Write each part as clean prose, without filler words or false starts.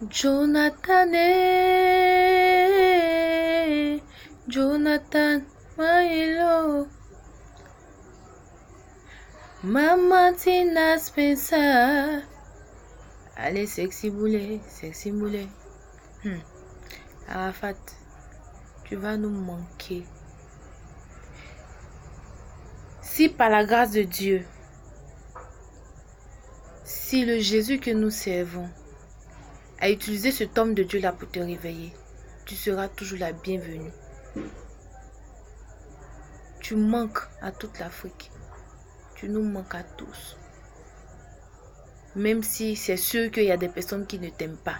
Jonathan, Jonathan, Milo, Maman Tina Spencer. Allez, sexy boulet, sexy boulet. Arafat, tu vas nous manquer. Si par la grâce de Dieu, si le Jésus que nous servons a utilisé cet homme de Dieu là pour te réveiller, tu seras toujours la bienvenue. Tu manques à toute l'Afrique. Tu nous manques à tous. Même si c'est sûr qu'il y a des personnes qui ne t'aiment pas.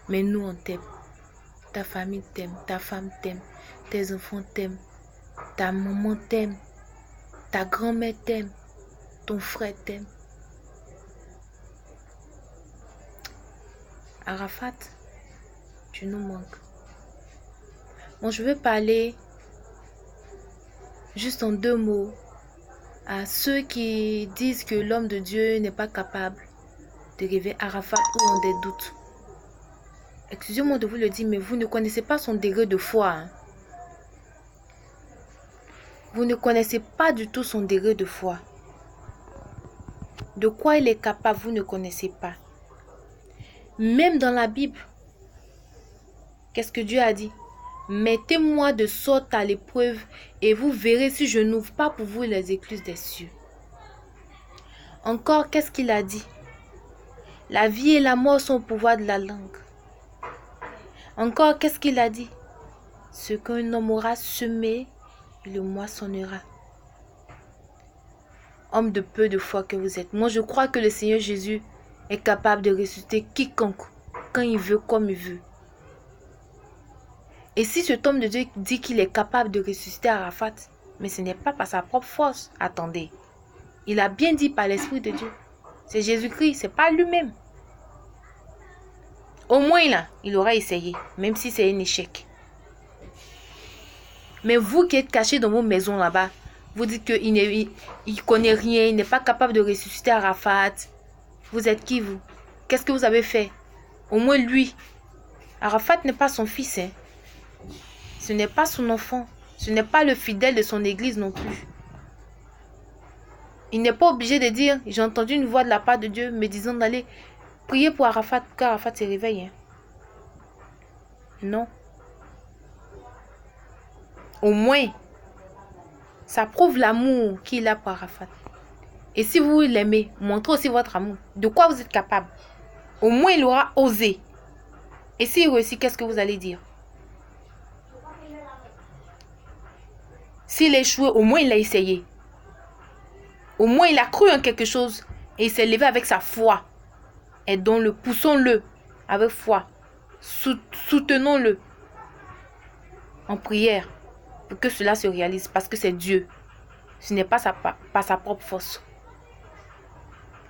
Mais nous, on t'aime. Ta famille t'aime, ta femme t'aime, tes enfants t'aiment, ta maman t'aime, ta grand-mère t'aime, ton frère t'aime. Arafat, tu nous manques. Bon, je veux parler juste en 2 mots à ceux qui disent que l'homme de Dieu n'est pas capable de rêver Arafat ou ont des doutes. Excusez-moi de vous le dire, mais vous ne connaissez pas son degré de foi. Hein? Vous ne connaissez pas du tout son degré de foi. De quoi il est capable, vous ne connaissez pas. Même dans la Bible, qu'est-ce que Dieu a dit? Mettez-moi de sorte à l'épreuve et vous verrez si je n'ouvre pas pour vous les écluses des cieux. Encore, qu'est-ce qu'il a dit? La vie et la mort sont au pouvoir de la langue. Encore, qu'est-ce qu'il a dit? Ce qu'un homme aura semé, il le moissonnera. Homme de peu de foi que vous êtes. Moi, je crois que le Seigneur Jésus est capable de ressusciter quiconque, quand il veut, comme il veut. Et si cet homme de Dieu dit qu'il est capable de ressusciter Arafat, mais ce n'est pas par sa propre force. Attendez. Il a bien dit par l'Esprit de Dieu. C'est Jésus-Christ, c'est pas lui-même. Au moins là, il aura essayé, même si c'est un échec. Mais vous qui êtes cachés dans vos maisons là-bas, vous dites qu'il ne connaît rien, il n'est pas capable de ressusciter Arafat. Vous êtes qui vous? Qu'est-ce que vous avez fait? Au moins lui. Arafat n'est pas son fils. Hein. Ce n'est pas son enfant. Ce n'est pas le fidèle de son église non plus. Il n'est pas obligé de dire, j'ai entendu une voix de la part de Dieu me disant d'aller prier pour Arafat, car Arafat se réveille. Hein. Non. Au moins, ça prouve l'amour qu'il a pour Arafat. Et si vous l'aimez, montrez aussi votre amour. De quoi vous êtes capable. Au moins, il aura osé. Et s'il réussit, qu'est-ce que vous allez dire? S'il échoue, au moins il a essayé. Au moins il a cru en quelque chose. Et il s'est levé avec sa foi. Aidons-le, poussons-le avec foi. Soutenons-le en prière pour que cela se réalise. Parce que c'est Dieu. Ce n'est pas par sa propre force.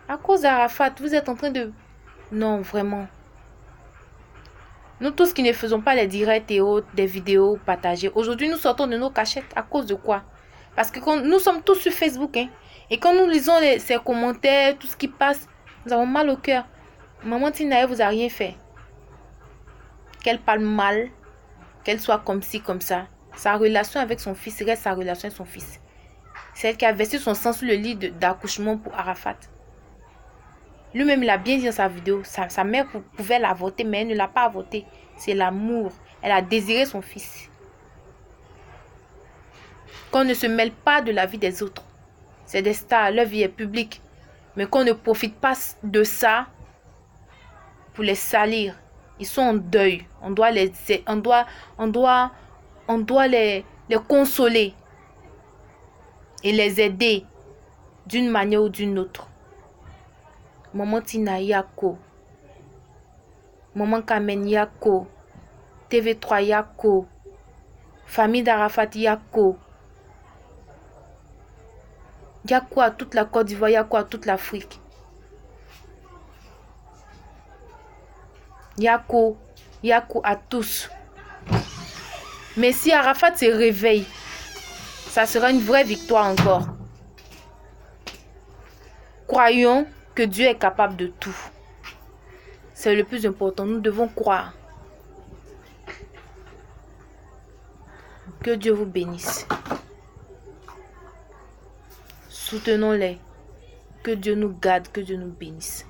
À cause d'Arafat, vous êtes en train de... Non, vraiment. Nous tous qui ne faisons pas les directs et autres, des vidéos partagées, aujourd'hui nous sortons de nos cachettes. À cause de quoi? Parce que quand nous sommes tous sur Facebook. Hein, et quand nous lisons ces commentaires, tout ce qui passe, nous avons mal au cœur. Maman Tina, elle vous a rien fait. Qu'elle parle mal, qu'elle soit comme ci, comme ça. Sa relation avec son fils reste sa relation avec son fils. C'est elle qui a versé son sang sur le lit d'accouchement pour Arafat. Lui-même, il a bien dit dans sa vidéo, sa mère pouvait l'avorter, mais elle ne l'a pas avorté. C'est l'amour. Elle a désiré son fils. Qu'on ne se mêle pas de la vie des autres. C'est des stars, leur vie est publique. Mais qu'on ne profite pas de ça pour les salir. Ils sont en deuil. On doit les consoler et les aider d'une manière ou d'une autre. Maman Tina Yako, Maman Kamen Yako, TV3 Yako, famille d'Arafat Yako, Yako à toute la Côte d'Ivoire, Yako à toute l'Afrique. Yako, Yako à tous. Mais si Arafat se réveille, ça sera une vraie victoire encore. Croyons que Dieu est capable de tout. C'est le plus important. Nous devons croire. Que Dieu vous bénisse. Soutenons-les. Que Dieu nous garde, que Dieu nous bénisse.